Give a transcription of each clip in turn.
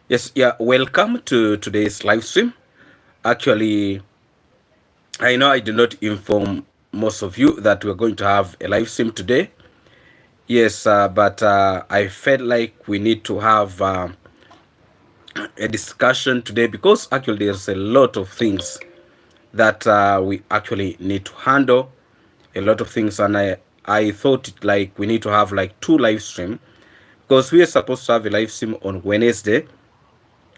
Yes, yeah, welcome to today's live stream. Actually, I know I did not inform most of you that we're going to have a live stream today. Yes, but I felt like we need to have a discussion today because actually there's a lot of things that we actually need to handle. A lot of things, and I thought like we need to have like two live stream because we are supposed to have a live stream on Wednesday,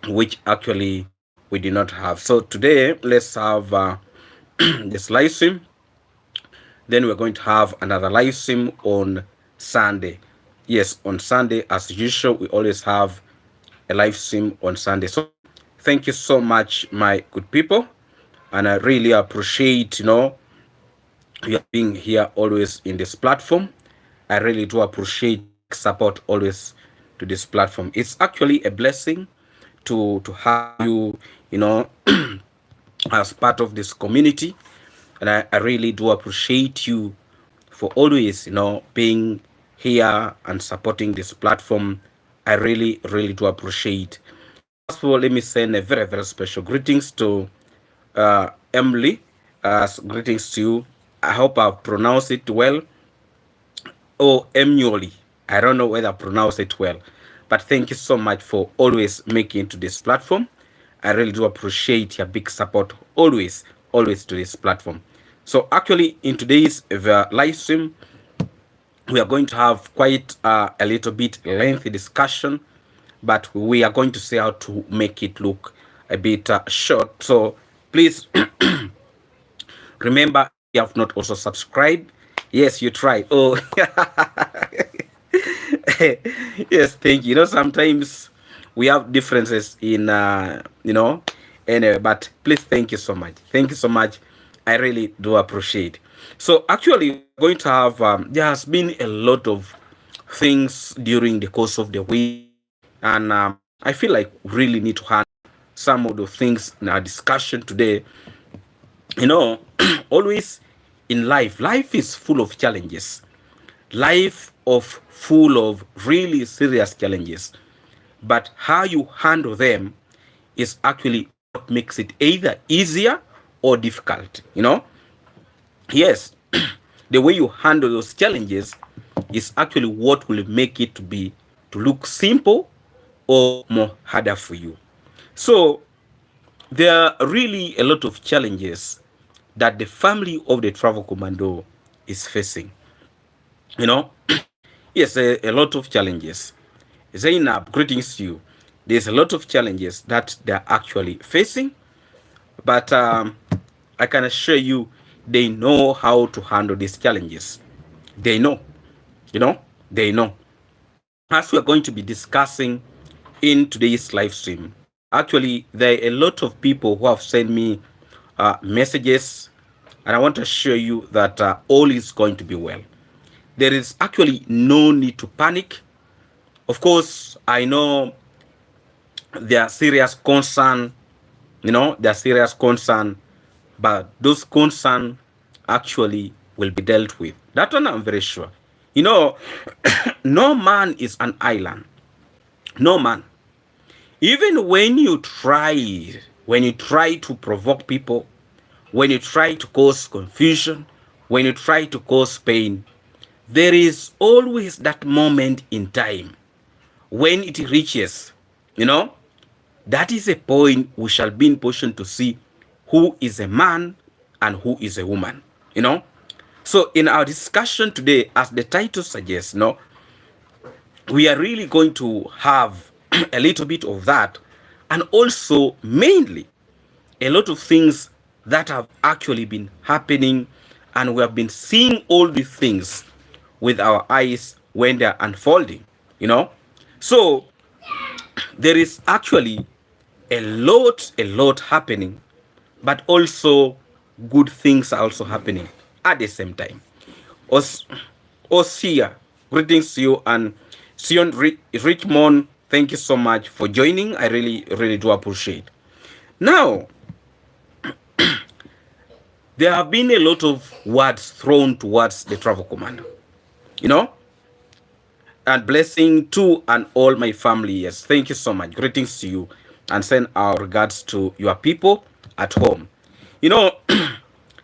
which actually we did not have. So today, let's have this live stream. Then we're going to have another live stream on Sunday. Yes, on Sunday, as usual, we always have a live stream on Sunday. So thank you so much, my good people. And I really appreciate, you being here always in this platform. I really do appreciate your big support always to this platform. It's actually a blessing to have you, you know, as part of this community. And I really do appreciate you for always, being here and supporting this platform. I really, really do appreciate. First of all, let me send a very, very special greetings to Emily. Greetings to you. I hope I've pronounced it well. Oh, Emily. I don't know whether I pronounce it well, but thank you so much for always making it to this platform. I really do appreciate your big support always, always to this platform. So actually, in today's live stream, we are going to have quite a little bit lengthy discussion, but we are going to see how to make it look a bit short. So please remember, if you have not also subscribed, yes, you tried. Oh, yes, thank you. Sometimes we have differences in, anyway, but please, thank you so much. Thank you so much. I really do appreciate. So actually, we're going to have, there has been a lot of things during the course of the week, and I feel like we really need to handle some of the things in our discussion today. You know, always in life is full of challenges. Life of full of really serious challenges. But how you handle them is actually what makes it either easier or difficult. Yes, the way you handle those challenges is actually what will make it to look simple or more harder for you. So there are really a lot of challenges that the family of the travel commando is facing. You know, yes, a lot of challenges. Zainab, greetings to you. There's a lot of challenges that they're actually facing, but I can assure you they know how to handle these challenges. They know, you know, they know. As we're going to be discussing in today's live stream, actually, there are a lot of people who have sent me messages, and I want to assure you that all is going to be well. There is actually no need to panic. Of course, I know there are serious concern, there are serious concern, but those concern actually will be dealt with. That one I'm very sure. You know, no man is an island. No man. Even when you try to provoke people, when you try to cause confusion, when you try to cause pain, there is always that moment in time when it reaches, you know, that is a point we shall be in position to see who is a man and who is a woman, you know. So in our discussion today, as the title suggests, we are really going to have a little bit of that, and also mainly a lot of things that have actually been happening, and we have been seeing all these things with our eyes when they're unfolding, you know. So there is actually a lot happening, but also good things are also happening at the same time. Os- Osia, greetings to you, and Sion Richmond, thank you so much for joining. I really, really do appreciate. Now, there have been a lot of words thrown towards the travel commander. You know, and blessing to and all my family. Yes, thank you so much. Greetings to you, and send our regards to your people at home. You know,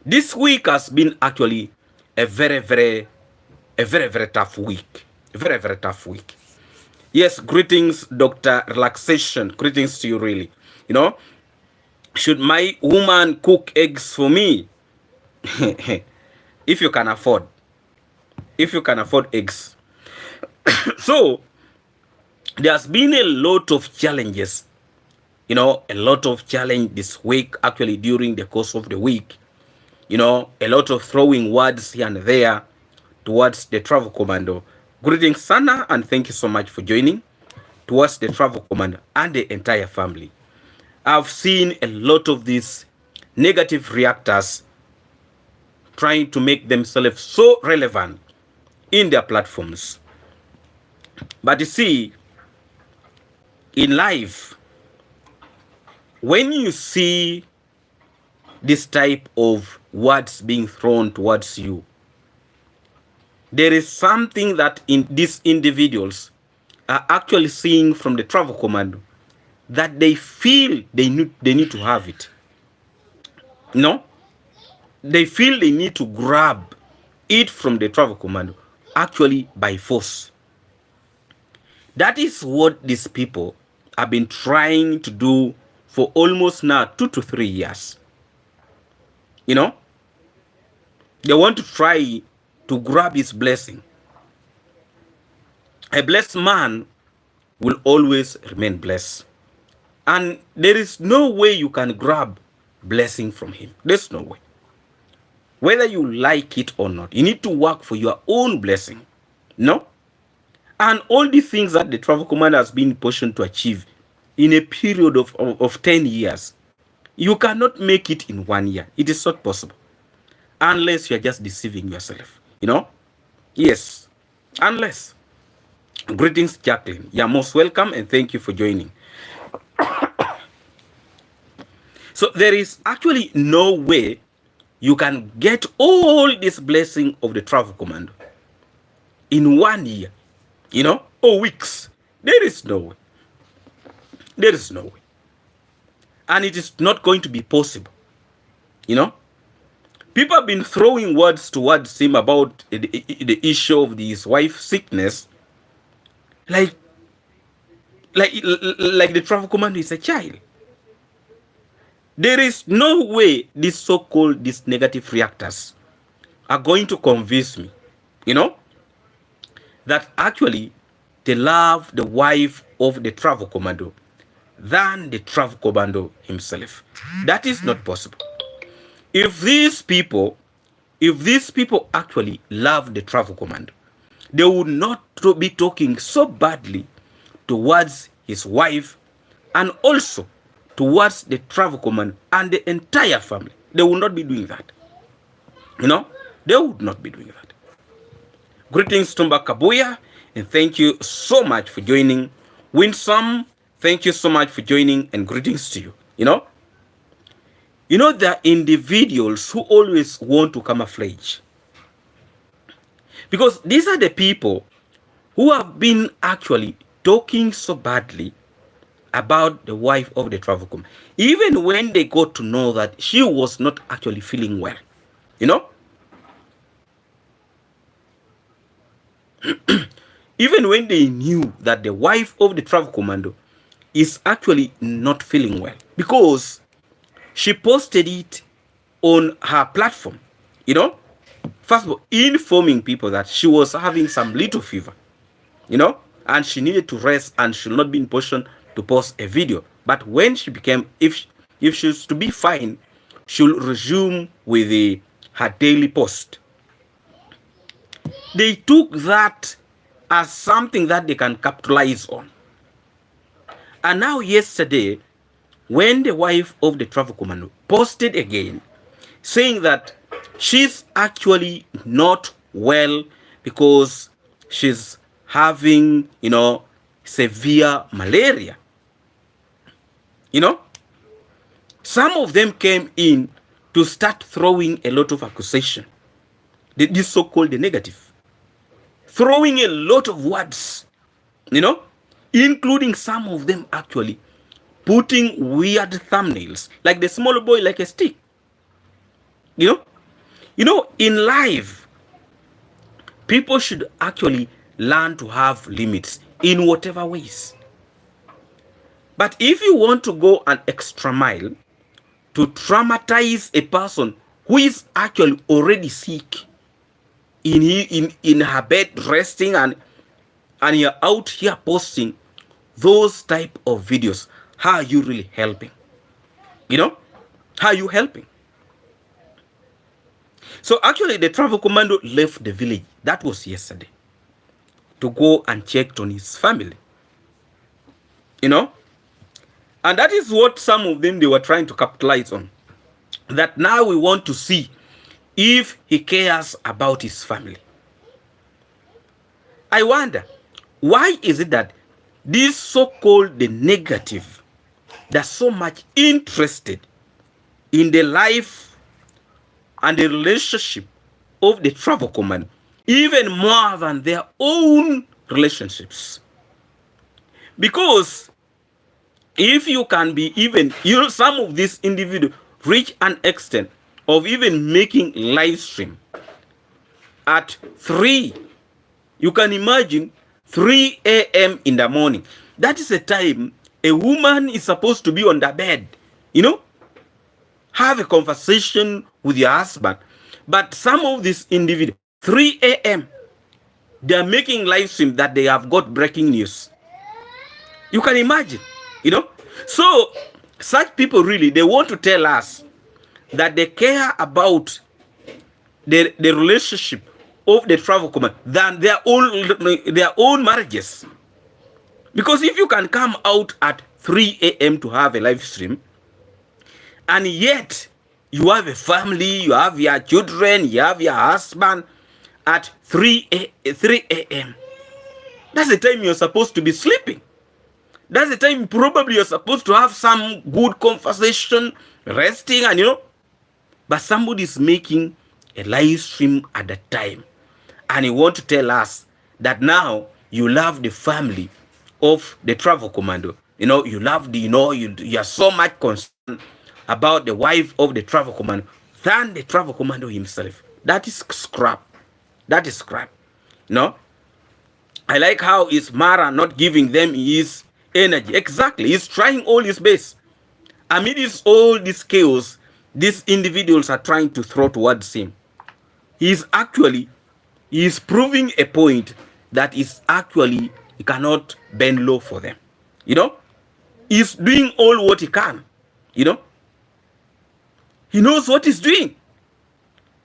this week has been actually a very tough week. A very tough week. Yes, greetings, Dr. Relaxation. Greetings to you, really. You know, should my woman cook eggs for me? If you can afford. If you can afford eggs. So, there's been a lot of challenges. You know, a lot of challenge this week, actually, during the course of the week. You know, a lot of throwing words here and there towards the travel commando. Greetings, Sana, and thank you so much for joining. Towards the travel commando and the entire family. I've seen a lot of these negative reactors trying to make themselves so relevant in their platforms. But you see, in life, when you see this type of words being thrown towards you, there is something that in these individuals are actually seeing from the travel commando that they feel they need to have it. No? They feel they need to grab it from the travel commando, actually by force. That is what these people have been trying to do for almost now 2 to 3 years. You know? They want to try to grab his blessing. A blessed man will always remain blessed. And there is no way you can grab blessing from him. There's no way. Whether you like it or not, you need to work for your own blessing. No? And all the things that the travel commander has been positioned to achieve in a period of 10 years, you cannot make it in 1 year. It is not possible. Unless you are just deceiving yourself. You know? Yes. Unless. Greetings, Jacqueline. You're most welcome and thank you for joining. So there is actually no way you can get all this blessing of the travel commando in 1 year, you know, or weeks. There is no way. There is no way. And it is not going to be possible, you know. People have been throwing words towards him about the issue of his wife's sickness, like the travel commando is a child. There is no way these so-called these negative reactors are going to convince me, you know, that actually they love the wife of the travel commando than the travel commando himself. That is not possible. If these people actually love the travel commando, they would not be talking so badly towards his wife and also towards the travel commando and the entire family. They will not be doing that. You know, they would not be doing that. Greetings, Tumba Kabuya, and thank you so much for joining. Winsome, thank you so much for joining, and greetings to you. You know, there are individuals who always want to camouflage. Because these are the people who have been actually talking so badly about the wife of the travel commando, even when they got to know that she was not actually feeling well, you know. Even when they knew that the wife of the travel commando is actually not feeling well, because she posted it on her platform, you know, first of all, informing people that she was having some little fever, you know, and she needed to rest and should not be in position to post a video. But when she became, if she's to be fine, she'll resume with her daily post. They took that as something that they can capitalize on. And now yesterday, when the wife of the travel commando posted again, saying that she's actually not well because she's having, you know, severe malaria. You know, some of them came in to start throwing a lot of accusation. This so-called the negative. throwing a lot of words, you know, including some of them actually putting weird thumbnails, like the small boy like a stick. You know, in life, people should actually learn to have limits in whatever ways. But if you want to go an extra mile to traumatize a person who is actually already sick in her bed resting, and you're out here posting those type of videos, how are you really helping? You know, how are you helping? So actually the travel commando left the village, that was yesterday, to go and check on his family. You know, and that is what some of them, they were trying to capitalize on, that now we want to see if he cares about his family. I wonder, why is it that this so-called the negative, they're so much interested in the life and the relationship of the travel command, even more than their own relationships? Because if you can be even, some of these individuals reach an extent of even making live stream at 3, you can imagine 3 a.m. in the morning. That is a time a woman is supposed to be on the bed, have a conversation with your husband. But some of these individuals, 3 a.m., they are making live stream that they have got breaking news. You can imagine, So such people really, they want to tell us that they care about the relationship of the travel command than their own marriages. Because if you can come out at 3 a.m. to have a live stream, and yet you have a family, you have your children, you have your husband at 3 a.m., that's the time you're supposed to be sleeping. That's the time probably you're supposed to have some good conversation, resting, and but somebody is making a live stream at that time, and you want to tell us that now you love the family of the travel commando. You love you are so much concerned about the wife of the travel commando than the travel commando himself. That is scrap. That is scrap. I like how is Mara not giving them his energy. Exactly. He's trying all his best. Amidst all this chaos, these individuals are trying to throw towards him. He is proving a point that is actually, he cannot bend low for them. He's doing all what he can. He knows what he's doing.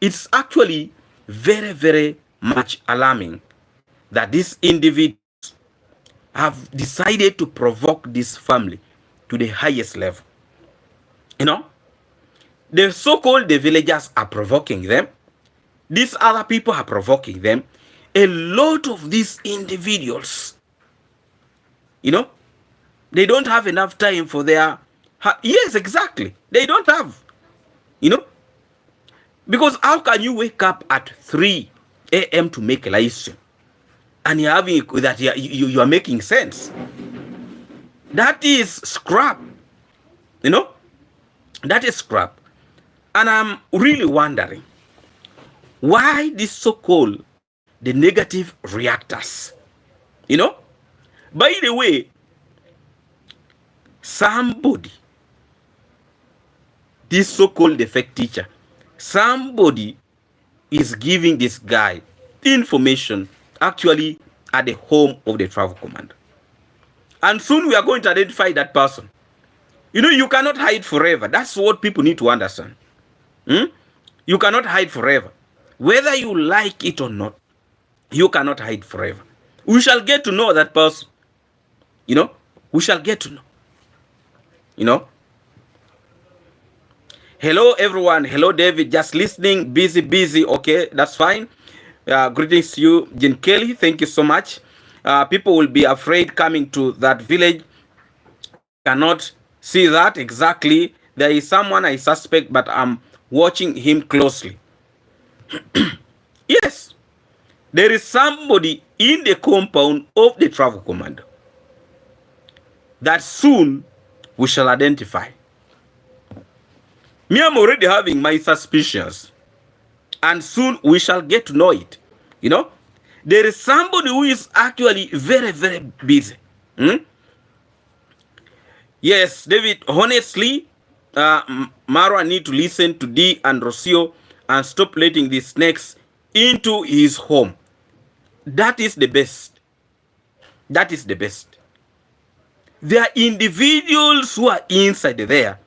It's actually very, very much alarming that these individuals have decided to provoke this family to the highest level. The so-called the villagers are provoking them. These other people are provoking them. A lot of these individuals, they don't have enough time for their... Yes, exactly. They don't have, because how can you wake up at 3 a.m. to make a live stream? And you're having that you are making sense. That is scrap. That is scrap. And I'm really wondering why this so-called the negative reactors. By the way, somebody, this so-called the fake teacher, somebody is giving this guy information actually at the home of the travel command. And soon we are going to identify that person. You cannot hide forever. That's what people need to understand. You cannot hide forever. Whether you like it or not, you cannot hide forever. We shall get to know that person. We shall get to know. Hello, everyone. Hello, David. Just listening. Busy. Okay, that's fine. Greetings to you, Jean Kelly. Thank you so much. People will be afraid coming to that village. Cannot see that exactly. There is someone I suspect, but I'm watching him closely. Yes, there is somebody in the compound of the travel commando that soon we shall identify. Me, I'm already having my suspicions, and soon we shall get to know it. You know, there is somebody who is actually very, very busy. Yes, David, honestly, Marwa need to listen to Dee and Rocio and stop letting the snakes into his home. That is the best. That is the best. There are individuals who are inside there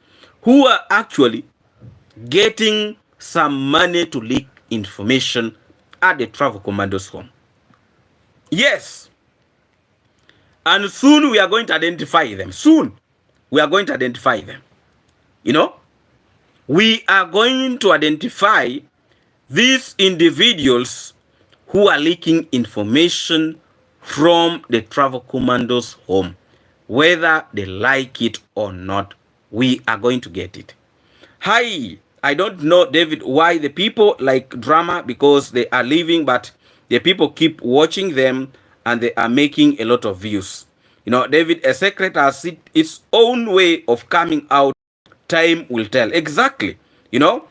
who are actually getting some money to leak information at the travel commando's home. Yes. And soon we are going to identify them. Soon we are going to identify them. You know, we are going to identify these individuals who are leaking information from the travel commando's home. Whether they like it or not, we are going to get it. Hi, I don't know, David, why the people like drama, because they are leaving, but the people keep watching them and they are making a lot of views. You know, David, a secret has its own way of coming out. Time will tell. Exactly. You know,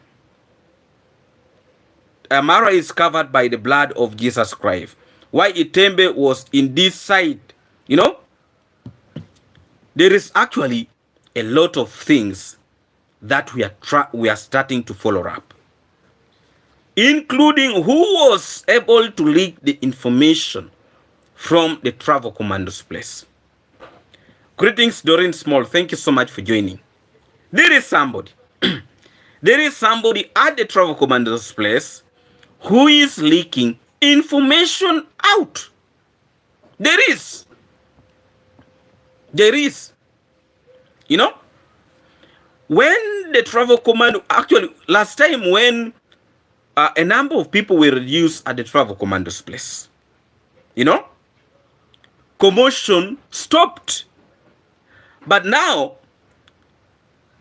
Amara is covered by the blood of Jesus Christ. Why Itembe was in this side, you know, there is actually a lot of things that we are starting to follow up, including who was able to leak the information from the travel commando's place. Greetings, Doreen Small. Thank you so much for joining. There is somebody. There is somebody at the travel commando's place who is leaking information out. There is. You know, when the travel commando, actually last time when a number of people were reduced at the travel commando's place, you know, commotion stopped. But now,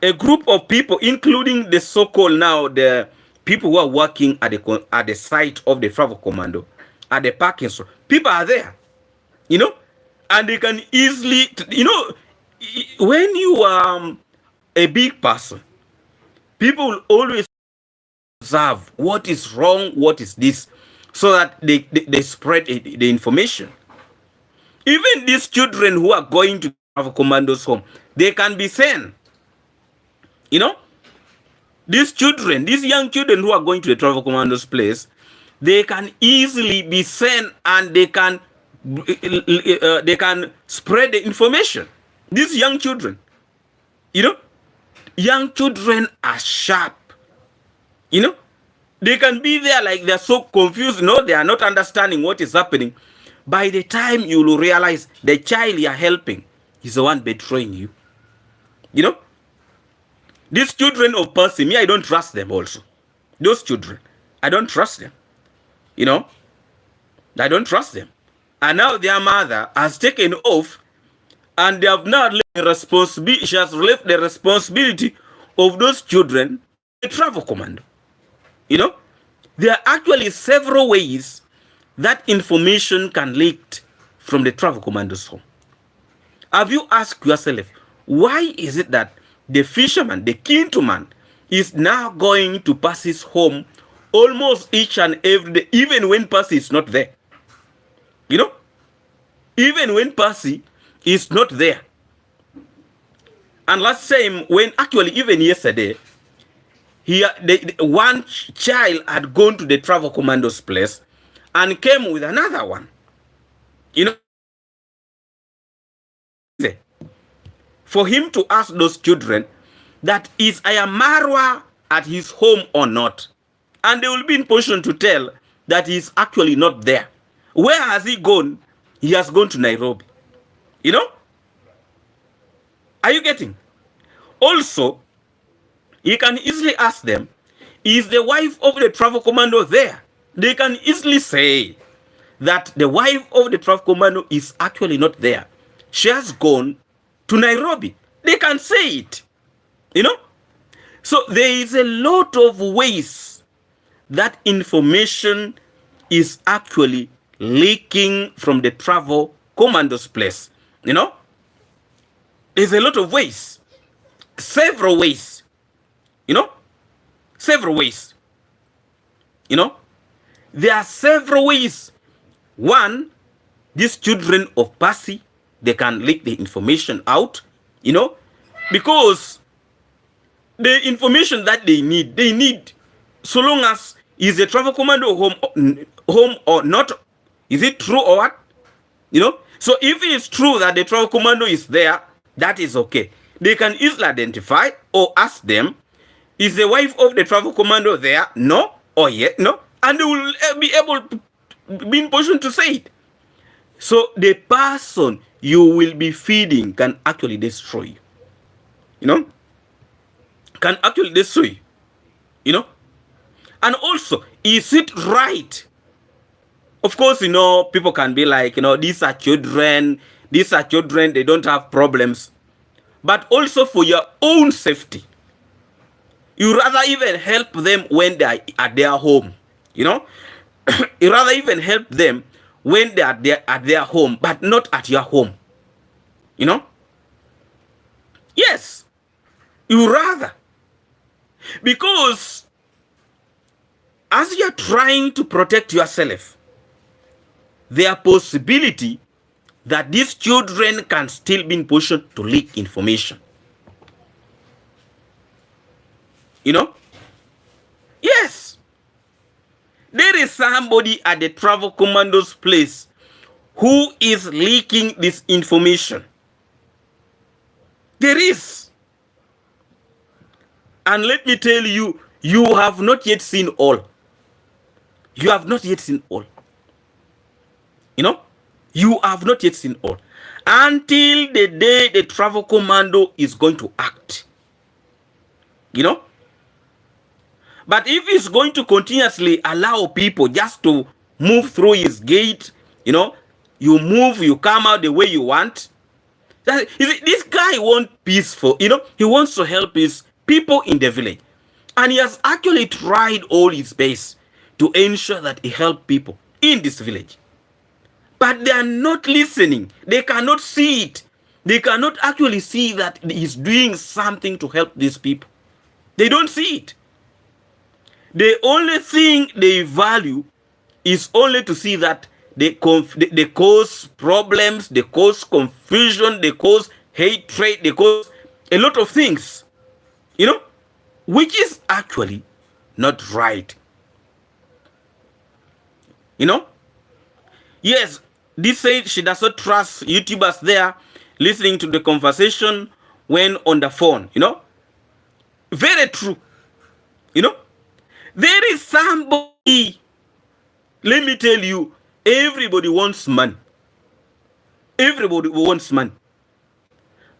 a group of people, including the so-called now, the people who are working at the site of the travel commando, at the parking store, people are there, you know, and they can easily, you know, when you are a big person, people will always observe what is wrong, what is this, so that they spread the information. Even these children who are going to travel commando's home, they can be sent. You know, these children, these young children who are going to the travel commando's place, they can easily be sent and they can spread the information. These young children, you know, young children are sharp. You know, they can be there like they're so confused. No, they are not understanding what is happening. By the time you will realize the child you are helping is the one betraying you. You know, these children of Percy, me, I don't trust them also. Those children, I don't trust them. You know, I don't trust them. And now their mother has taken off and they have now left the responsibility. She has left the responsibility of those children the travel commando. You know, there are actually several ways that information can leak from the travel commando's home. Have you asked yourself, why is it that the fisherman, the kinsman, is now going to Percy's home almost each and every day, even when Percy is not there? You know, even when Percy is not there. And last time, when actually even yesterday, one child had gone to the travel commando's place and came with another one. You know, for him to ask those children that is Ayamarwa at his home or not. And they will be in position to tell that he is actually not there. Where has he gone? He has gone to Nairobi. You know? Are you getting? Also, you can easily ask them, is the wife of the travel commando there? They can easily say that the wife of the travel commando is actually not there. She has gone to Nairobi. They can say it. You know? So there is a lot of ways that information is actually leaking from the travel commando's place. You know, there's a lot of ways, several ways, you know, several ways, you know, there are several ways. One, these children of Percy, they can leak the information out, you know, because the information that they need, so long as is the travel commando home or not, is it true or what, you know? So if it's true that the travel commando is there, that is okay. They can easily identify or ask them, is the wife of the travel commando there? No or yeah, no, and they will be able to be in position to say it. So the person you will be feeding can actually destroy you. You know? Can actually destroy you. You know? And also, is it right? Of course, you know, people can be like, you know, these are children, they don't have problems. But also for your own safety, you rather even help them when they are at their home. You know? You rather even help them when they are there at their home, but not at your home. You know? Yes. You rather. Because as you're trying to protect yourself, there are possibility that these children can still be in position to leak information. You know? Yes. There is somebody at the travel commando's place who is leaking this information. There is. And let me tell you, you have not yet seen all. You have not yet seen all. You know? You have not yet seen all. Until the day the travel commando is going to act. You know? But if he's going to continuously allow people just to move through his gate, you know, you move, you come out the way you want. This guy wants peaceful, you know, he wants to help his people in the village. And he has actually tried all his best to ensure that he helps people in this village. But they are not listening. They cannot see it. They cannot actually see that he's doing something to help these people. They don't see it. The only thing they value is only to see that they cause problems, they cause confusion, they cause hatred, they cause a lot of things, you know, which is actually not right. You know? Yes, this said she does not trust YouTubers there listening to the conversation when on the phone, you know? Very true. You know? There is somebody, let me tell you, everybody wants money. Everybody wants money.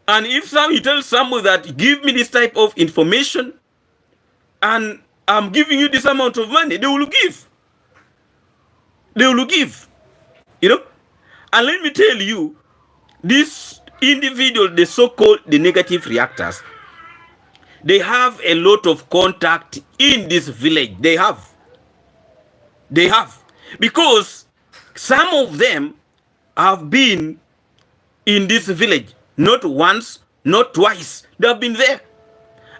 And if you tell someone that give me this type of information and I'm giving you this amount of money, they will give. They will give. You know? And let me tell you, this individual, the so-called the negative reactors, they have a lot of contact in this village. They have. Because some of them have been in this village. Not once, not twice. They have been there.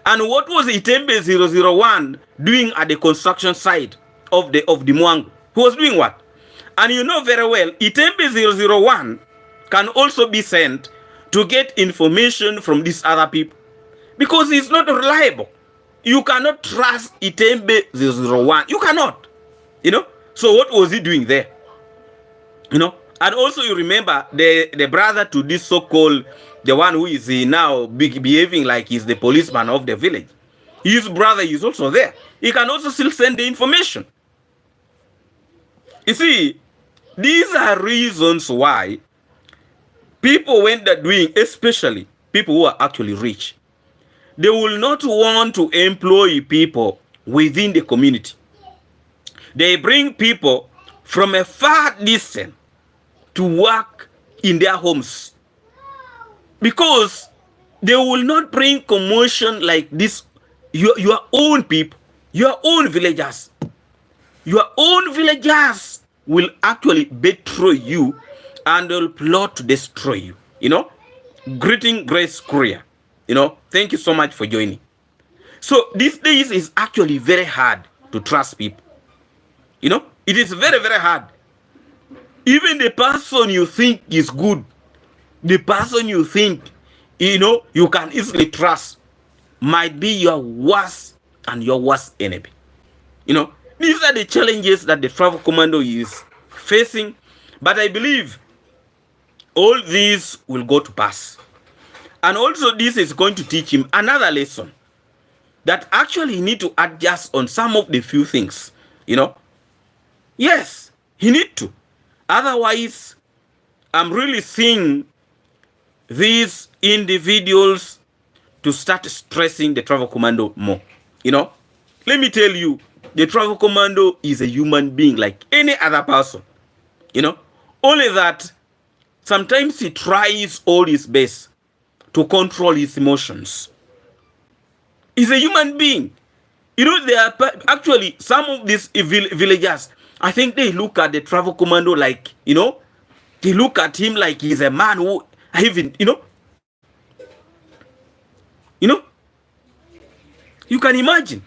And what was Itembe 001 doing at the construction site of the Mwangu? He was doing what? And you know very well, Itembe 001 can also be sent to get information from these other people. Because it's not reliable. You cannot trust Itembe 001. You cannot. You know? So what was he doing there? You know? And also you remember the brother to this so-called, the one who is now behaving like he's the policeman of the village. His brother is also there. He can also still send the information. You see, these are reasons why people, when they're doing, especially people who are actually rich, they will not want to employ people within the community. They bring people from a far distance to work in their homes. Because they will not bring commotion like this, your own people, your own villagers. Your own villagers will actually betray you and will plot to destroy you. Greeting, Grace Korea. Thank you so much for joining. So these days is actually very hard to trust people. It is very, very hard. Even the person you think is good, the person you think, you can easily trust, might be your worst and your worst enemy. These are the challenges that the travel commando is facing, but I believe all these will go to pass. And also this is going to teach him another lesson, that actually he need to adjust on some of the few things. Yes, he need to. Otherwise, I'm really seeing these individuals to start stressing the travel commando more. Let me tell you, the travel commando is a human being like any other person. Only that sometimes he tries all his best to control his emotions. He's a human being. There are actually some of these villagers, I think they look at the travel commando like, they look at him like he's a man who even, you can imagine.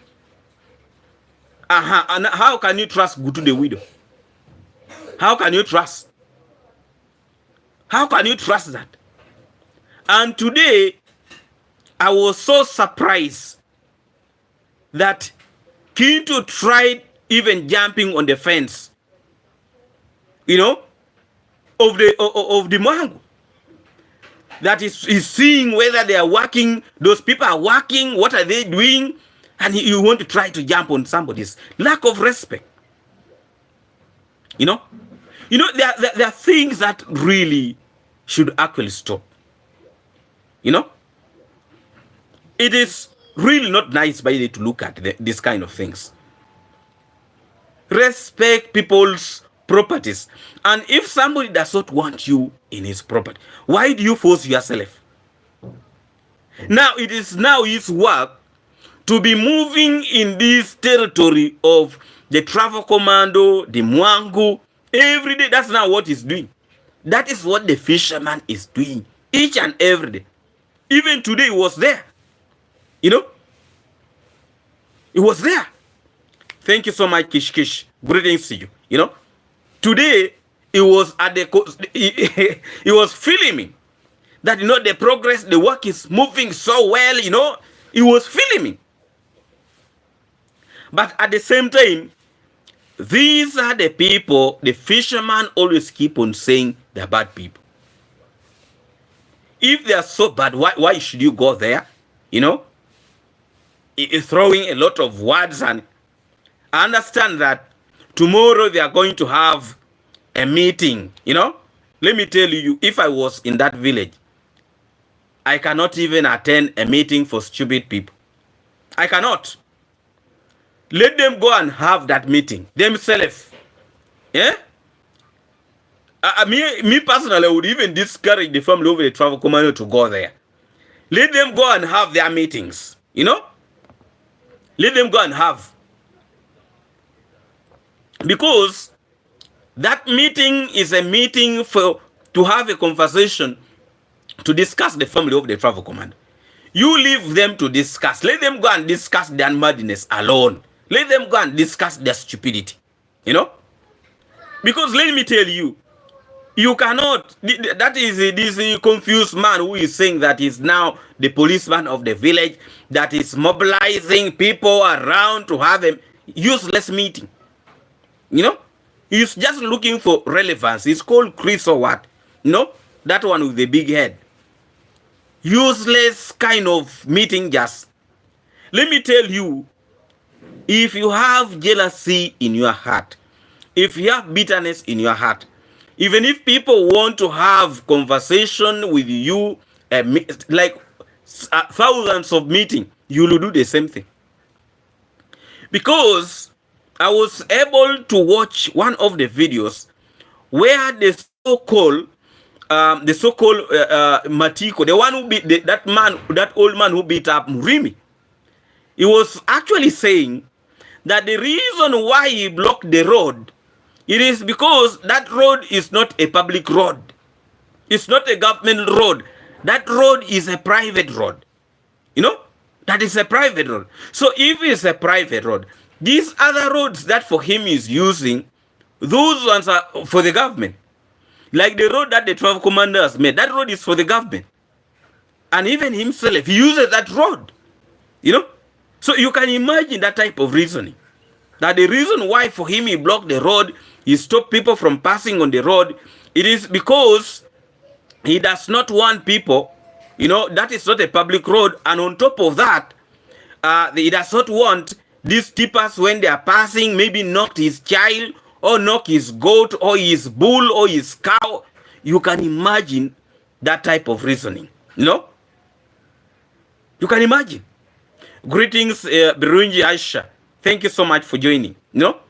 And how can you trust Gutu the widow? How can you trust? How can you trust that? And today, I was so surprised that Kinto tried even jumping on the fence, of the mango. That is seeing whether they are working, those people are working, what are they doing, and you want to try to jump on somebody's lack of respect. There are things that really should actually stop. It is really not nice by the to look at this kind of things. Respect people's properties. And if somebody does not want you in his property, why do you force yourself? Now it is now his work to be moving in this territory of the travel commando, the Mwangu, every day. That's not what he's doing. That is what the fisherman is doing each and every day. Even today he was there. He was there. Thank you so much, Kish Kish. Greetings to you. Today he was at the he was filming that the progress, the work is moving so well. He was filming. But at the same time, these are the people the fisherman always keep on saying they're bad people. If they are so bad, why should you go there? Throwing a lot of words, and understand that tomorrow they are going to have a meeting. Let me tell you, if I was in that village, I cannot even attend a meeting for stupid people. I cannot. Let them go and have that meeting themselves. Yeah? Me personally, I would even discourage the family of the travel commando to go there. Let them go and have their meetings. Let them go and have. Because that meeting is a meeting to have a conversation, to discuss the family of the travel commando. You leave them to discuss. Let them go and discuss their madness alone. Let them go and discuss their stupidity. Because let me tell you, you cannot. That is this confused man who is saying that he's now the policeman of the village, that is mobilizing people around to have a useless meeting. He's just looking for relevance. He's called Chris or what? That one with the big head. Useless kind of meeting just. Let me tell you, if you have jealousy in your heart, if you have bitterness in your heart, even if people want to have conversation with you, like thousands of meetings, you will do the same thing. Because I was able to watch one of the videos where the so-called Matiko, the one who beat that old man who beat up Murimi, he was actually saying that the reason why he blocked the road, it is because that road is not a public road. It's not a government road. That road is a private road. You know, that is a private road. So if it's a private road, these other roads that for him is using, those ones are for the government. Like the road that the travel commander has made, that road is for the government. And even himself, he uses that road. You know? So you can imagine that type of reasoning. That the reason why for him he blocked the road, he stopped people from passing on the road, it is because he does not want people, you know, that is not a public road. And on top of that, he does not want these tippers when they are passing, maybe knock his child or knock his goat or his bull or his cow. You can imagine that type of reasoning, you know? You can imagine. Greetings, Birunji Aisha. Thank you so much for joining. You know?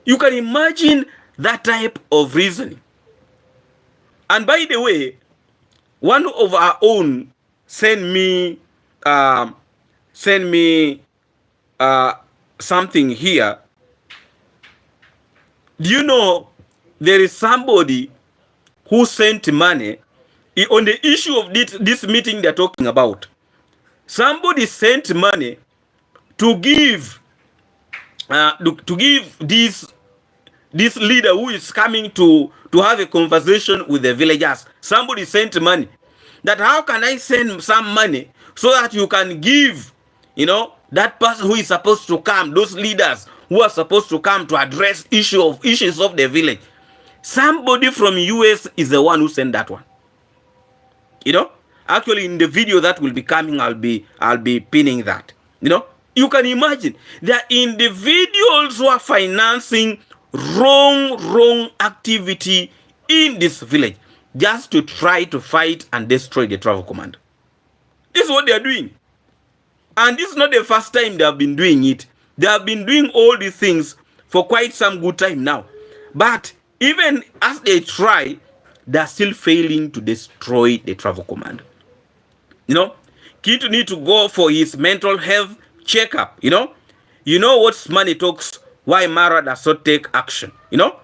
You can imagine that type of reasoning. And by the way, one of our own sent me something here. Do you know there is somebody who sent money on the issue of this meeting they're talking about? Somebody sent money to give this leader who is coming to have a conversation with the villagers. Somebody sent money. That how can I send some money so that you can give, you know, that person who is supposed to come, those leaders who are supposed to come to address issues of the village. Somebody from US is the one who sent that one. You know, actually in the video that will be coming, I'll be pinning that. You know, you can imagine that individuals who are financing wrong activity in this village just to try to fight and destroy the travel command. This is what they are doing. And this is not the first time they have been doing it. They have been doing all these things for quite some good time now. But even as they try, they are still failing to destroy the travel command. You know, Kintu need to go for his mental health checkup. You know what money talks, why Mara does not take action. You know,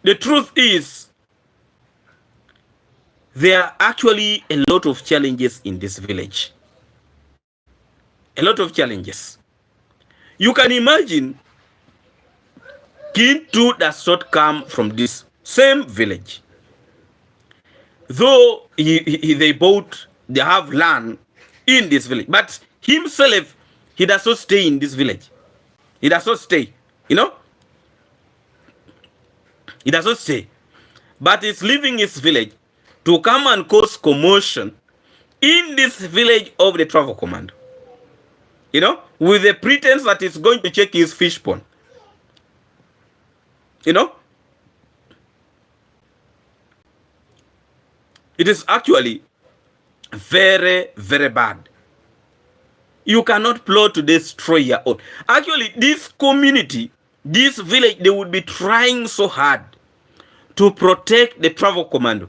the truth is there are actually a lot of challenges in this village. A lot of challenges. You can imagine Kintu does not come from this same village. Though they have land in this village. But himself, he does not stay in this village. He does not stay, you know. He does not stay. But he's leaving his village to come and cause commotion in this village of the travel command. You know, with the pretense that he's going to check his fish pond. You know, it is actually very, very bad. You cannot plot to destroy your own. Actually, this community, this village, they would be trying so hard to protect the travel commando.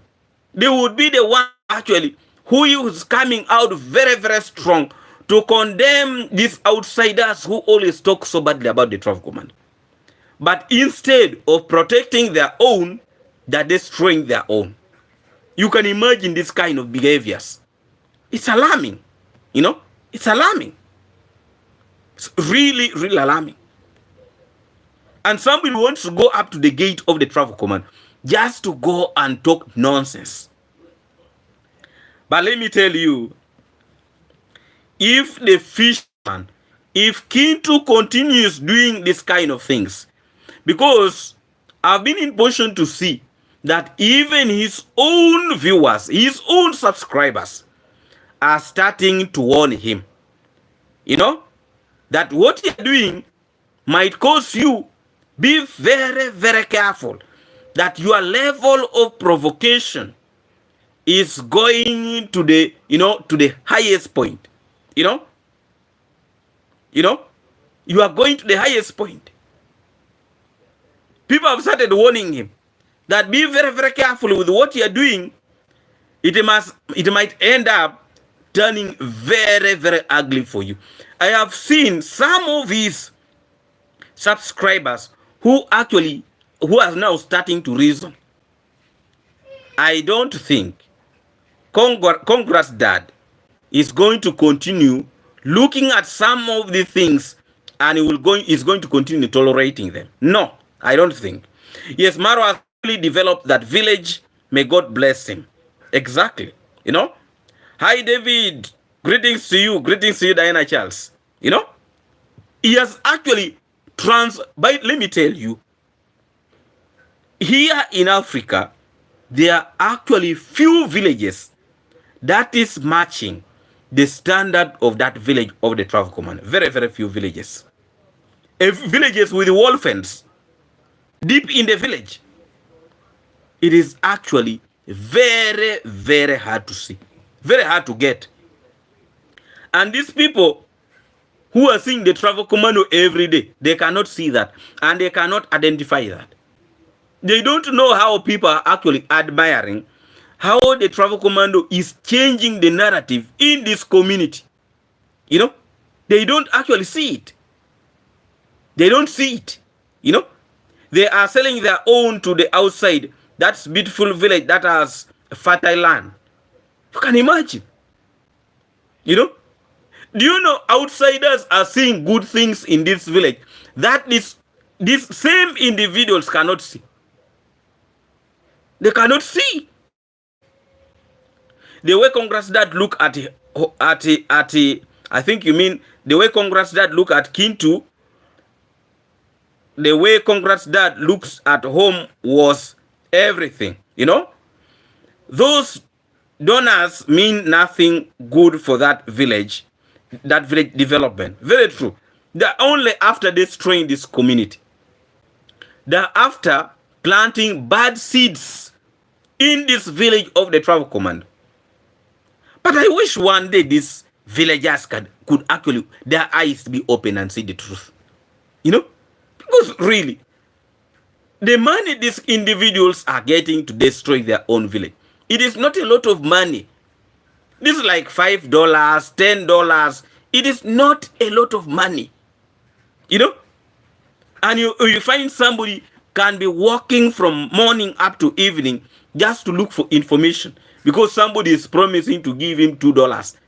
They would be the one actually who is coming out very, very strong to condemn these outsiders who always talk so badly about the travel commando. But instead of protecting their own, they're destroying their own. You can imagine this kind of behaviors. It's alarming. You know, it's alarming. It's really, really alarming. And somebody wants to go up to the gate of the travel command just to go and talk nonsense. But let me tell you, if the fisherman, if Kintu continues doing this kind of things, because I've been in position to see that even his own viewers, his own subscribers are starting to warn him, you know, that what you're doing might cause you. Be very, very careful that your level of provocation is going to the, you know, to the highest point. You know, you are going to the highest point. People have started warning him that be very, very careful with what you are doing. It might end up turning very, very ugly for you. I have seen some of his subscribers who are now starting to reason. I don't think Congress dad is going to continue looking at some of the things and is going to continue tolerating them. No, I don't think. Yes, Maro has really developed that village. May God bless him. Exactly. You know? Hi, David. Greetings to you. Greetings to you, Diana Charles. You know? He has actually but let me tell you, here in Africa, there are actually few villages that is matching the standard of that village of the travel command. Very, very few villages. Villages with wall fence deep in the village. It is actually very, very hard to see. Very hard to get. And these people who are seeing the travel commando every day, they cannot see that. And they cannot identify that. They don't know how people are actually admiring how the travel commando is changing the narrative in this community. You know, they don't actually see it. They don't see it. You know, they are selling their own to the outside. That's beautiful village that has fertile land. You can imagine. You know, do you know outsiders are seeing good things in this village that these same individuals cannot see? They cannot see. The way Congress dad look at I think you mean the way Congress dad look at Kintu, the way Congress dad looks at home was everything, you know? Those donors mean nothing good for that village development. Very true. They're only after destroying this community. They're after planting bad seeds in this village of the travel command. But I wish one day these villagers could actually, their eyes be open and see the truth. You know? Because really, the money these individuals are getting to destroy their own village, it is not a lot of money. This is like $5, $10. It is not a lot of money. You know? And you find somebody can be walking from morning up to evening just to look for information because somebody is promising to give him $2,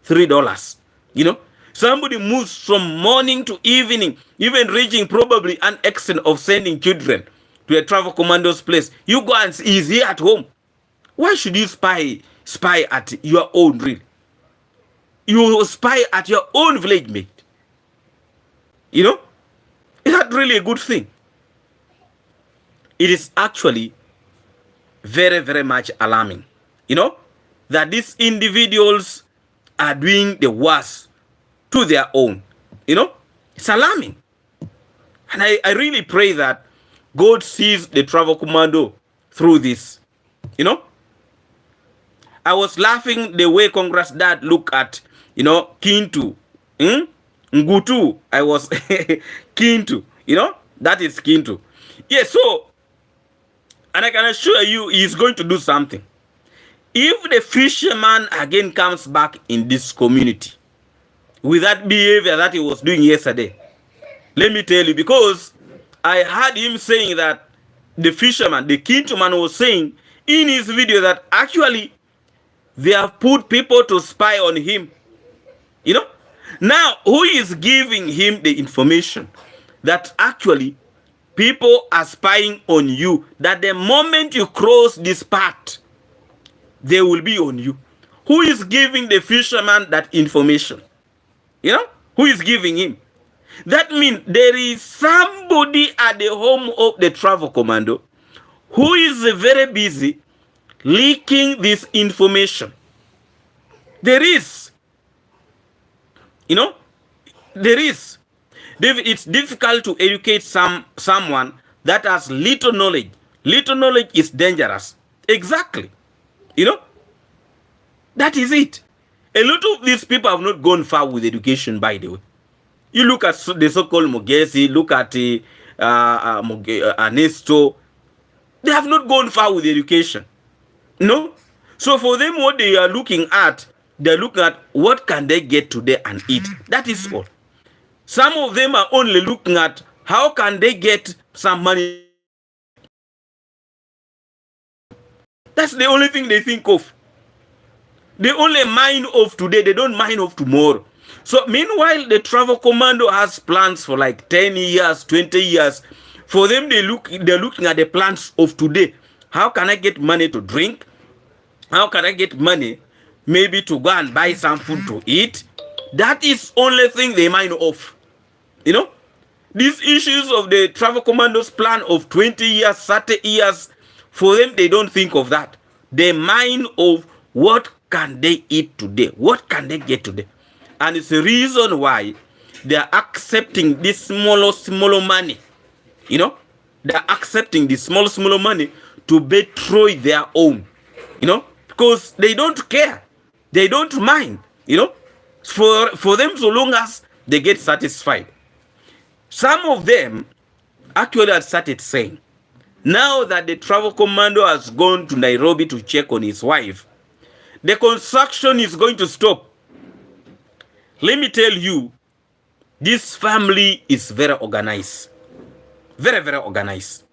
$3. You know? Somebody moves from morning to evening, even reaching probably an extent of sending children to a travel commando's place. You go and see, he's here at home. Why should you spy at your own really? You spy at your own village mate. You know? Is that really a good thing? It is actually very, very much alarming. You know? That these individuals are doing the worst to their own. You know? It's alarming. And I really pray that God sees the travel commando through this. You know? I was laughing the way Congress dad look at, you know, Kintu. Ngutu. I was Kintu. You know? That is Kintu. Yeah, so, and I can assure you he's going to do something. If the fisherman again comes back in this community with that behavior that he was doing yesterday, let me tell you, because I heard him saying that the fisherman, the Kintu man, was saying in his video that actually they have put people to spy on him. You know? Now, who is giving him the information that actually people are spying on you, that the moment you cross this path, they will be on you? Who is giving the fisherman that information? You know? Who is giving him? That means there is somebody at the home of the travel commando who is very busy leaking this information. There is. You know? There is. It's difficult to educate someone that has little knowledge. Little knowledge is dangerous. Exactly. You know? That is it. A lot of these people have not gone far with education, by the way. You look at the so-called Mogesi, look at Ernesto. They have not gone far with education. No? So for them, what they are looking at They're looking at what can they get today and eat. That is all. Some of them are only looking at how can they get some money. That's the only thing they think of. They only mind of today. They don't mind of tomorrow. So meanwhile, the travel commando has plans for like 10 years, 20 years. For them, they're looking at the plans of today. How can I get money to drink? How can I get money maybe to go and buy some food to eat? That is only thing they mind of. You know? These issues of the travel commandos plan of 20 years, 30 years, for them, they don't think of that. They mind of what can they eat today? What can they get today? And it's the reason why they are accepting this smaller money. You know? They are accepting this smaller money to betray their own. You know? Because they don't care. They don't mind. You know? For them, so long as they get satisfied. Some of them actually had started saying, now that the travel commando has gone to Nairobi to check on his wife, the construction is going to stop. Let me tell you, this family is very organized. Very, very organized.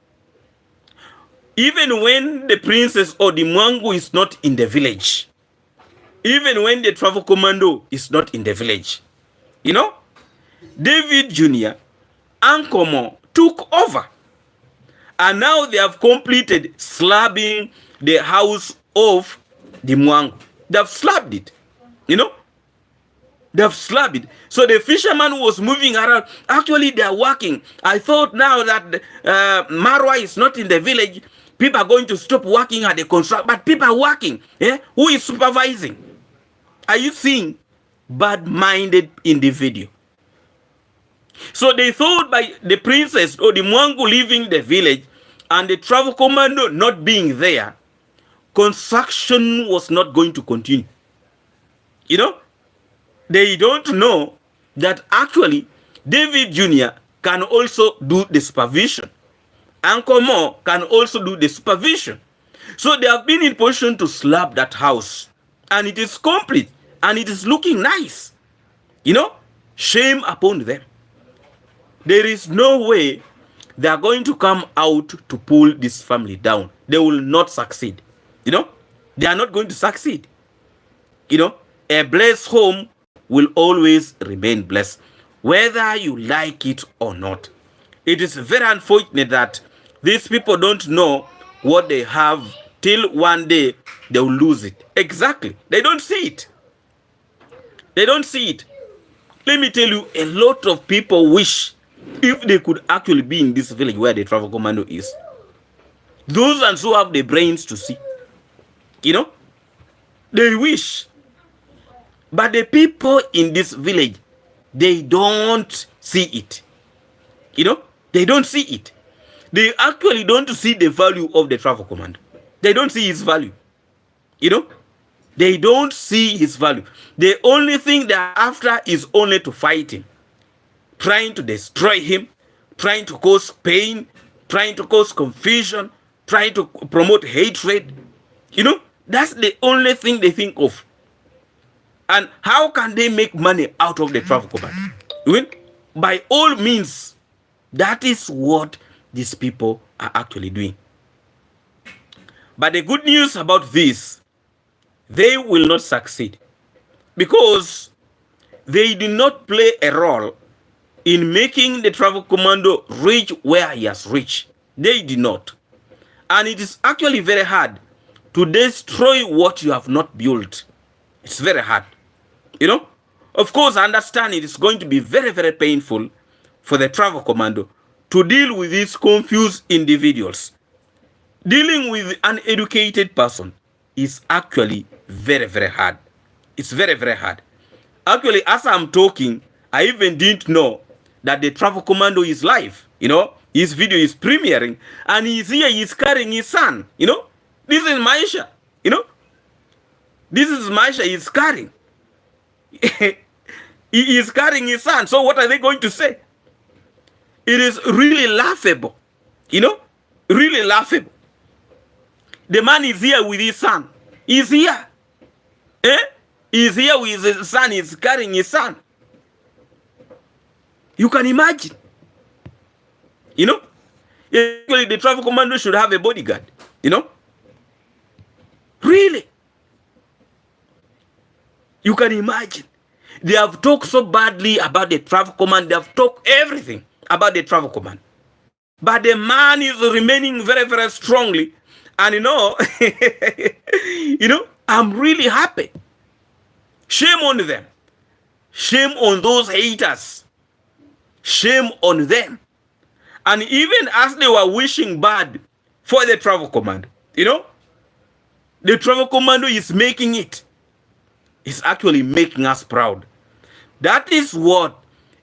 Even when the princess or the Mwangu is not in the village, even when the travel commando is not in the village, you know, David Jr., Ankomo took over. And now they have completed slabbing the house of the Mwangu. They have slabbed it. You know? They have slabbed it. So the fisherman was moving around. Actually, they are working. I thought now that Marwa is not in the village, people are going to stop working at the construction. But people are working. Yeah? Who is supervising? Are you seeing? Bad-minded individual. So they thought by the princess or the Mwangu leaving the village and the travel commando not being there, construction was not going to continue. You know, they don't know that actually David Jr. can also do the supervision. Uncle Mo can also do the supervision. So they have been in position to slap that house. And it is complete. And it is looking nice. You know, shame upon them. There is no way they are going to come out to pull this family down. They will not succeed. You know, they are not going to succeed. You know, a blessed home will always remain blessed, whether you like it or not. It is very unfortunate that these people don't know what they have till one day they will lose it. Exactly. They don't see it. They don't see it. Let me tell you, a lot of people wish if they could actually be in this village where the travel commando is. Those ones who have the brains to see. You know, they wish. But the people in this village, they don't see it. You know, they don't see it. They actually don't see the value of the travel commando. They don't see his value. You know, they don't see his value. The only thing they're after is only to fight him. Trying to destroy him, trying to cause pain, trying to cause confusion, trying to promote hatred. You know, that's the only thing they think of. And how can they make money out of the travel commando? By all means, that is what these people are actually doing. But the good news about this, they will not succeed because they did not play a role in making the travel commando reach where he has reached. They did not. And it is actually very hard to destroy what you have not built. It's very hard. You know? Of course, I understand it is going to be very, very painful for the travel commando to deal with these confused individuals. Dealing with an educated person is actually very, very hard. It's very, very hard. Actually, as I'm talking, I even didn't know that the travel commando is live. You know, his video is premiering, and he's here, he's carrying his son. You know, this is Maisha. You know, this is Maisha he's carrying. He is carrying his son. So what are they going to say? It is really laughable. You know, really laughable. The man is here with his son. He's here. Eh? He's here with his son, he's carrying his son. You can imagine. You know? Actually, the travel commando should have a bodyguard. You know? Really? You can imagine. They have talked so badly about the travel command. They have talked everything about the travel command. But the man is remaining very, very strongly. And you know, I'm really happy. Shame on them. Shame on those haters. Shame on them. And even as they were wishing bad for the travel command, the travel commando is making it. It's actually making us proud. That is what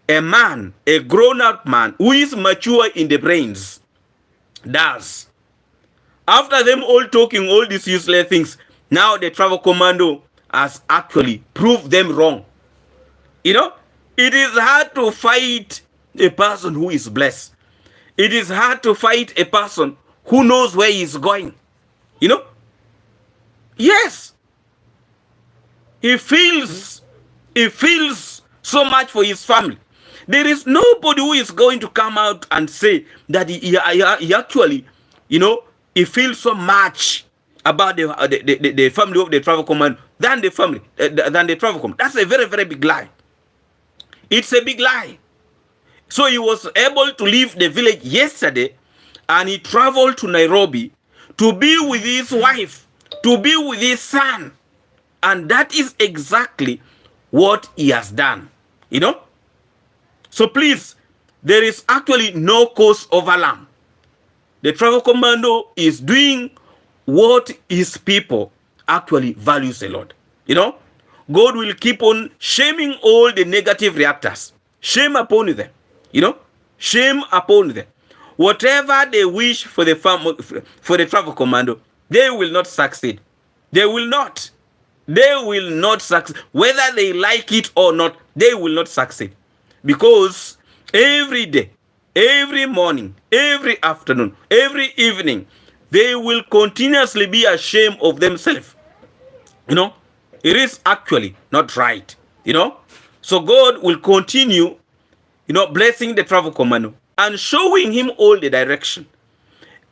a man, a grown-up man who is mature in the brains does. After them all talking all these useless things, now the travel commando has actually proved them wrong. It is hard to fight a person who is blessed. It is hard to fight a person who knows where he's going. Yes. He feels so much for his family. There is nobody who is going to come out and say that he actually, he feels so much about the family of the travel command than the travel command. That's a very, very big lie. It's a big lie. So he was able to leave the village yesterday and he traveled to Nairobi to be with his wife, to be with his son. And that is exactly what he has done. So please, there is actually no cause of alarm. The travel commando is doing what his people actually values a lot. God will keep on shaming all the negative reactors. Shame upon them. Shame upon them. Whatever they wish for the travel commando, they will not succeed. They will not. They will not succeed. Whether they like it or not, they will not succeed. Because every day, every morning, every afternoon, every evening, they will continuously be ashamed of themselves. It is actually not right. So God will continue, blessing the travel commando and showing him all the direction.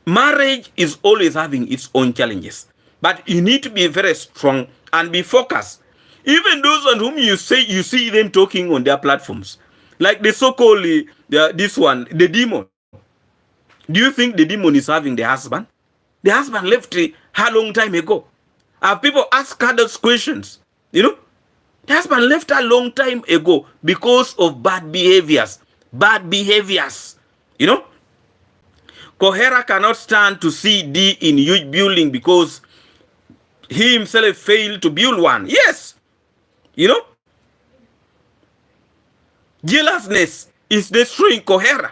Marriage is always having its own challenges. But you need to be very strong and be focused. Even those on whom you see them talking on their platforms, like the so-called the demon. Do you think the demon is having the husband? The husband left her a long time ago. Have people asked her those questions? The husband left her a long time ago because of bad behaviors. Bad behaviors. Kohera cannot stand to see D in huge building because he himself failed to build one. Yes. Jealousness is destroying Kohera.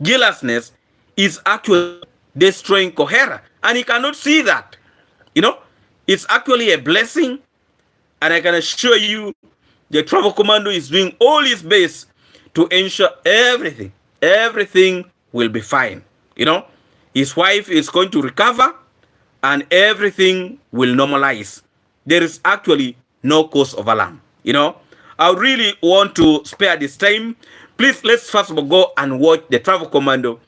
Jealousness is actually destroying Kohera. And he cannot see that. It's actually a blessing. And I can assure you, the travel commando is doing all his best to ensure everything will be fine. His wife is going to recover and everything will normalize. There is actually no cause of alarm. I really want to spare this time. Please, let's first of all go and watch the travel commando.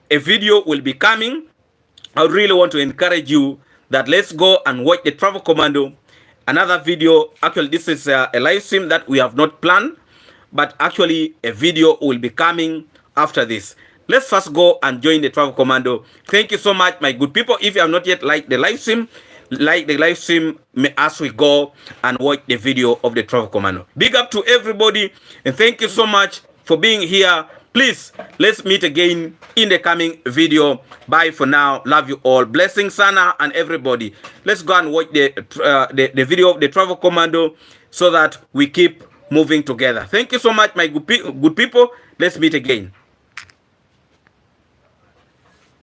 A video will be coming. I really want to encourage you that let's go and watch the travel commando. Another video, actually this is a live stream that we have not planned, but actually a video will be coming after this. Let's first go and join the travel commando. Thank you so much, my good people. If you have not yet liked the live stream, like the live stream as we go and watch the video of the travel commando. Big up to everybody and thank you so much for being here. Please, let's meet again in the coming video. Bye for now. Love you all. Blessings, Sana, and everybody. Let's go and watch the video of the travel commando so that we keep moving together. Thank you so much, my good people. Let's meet again.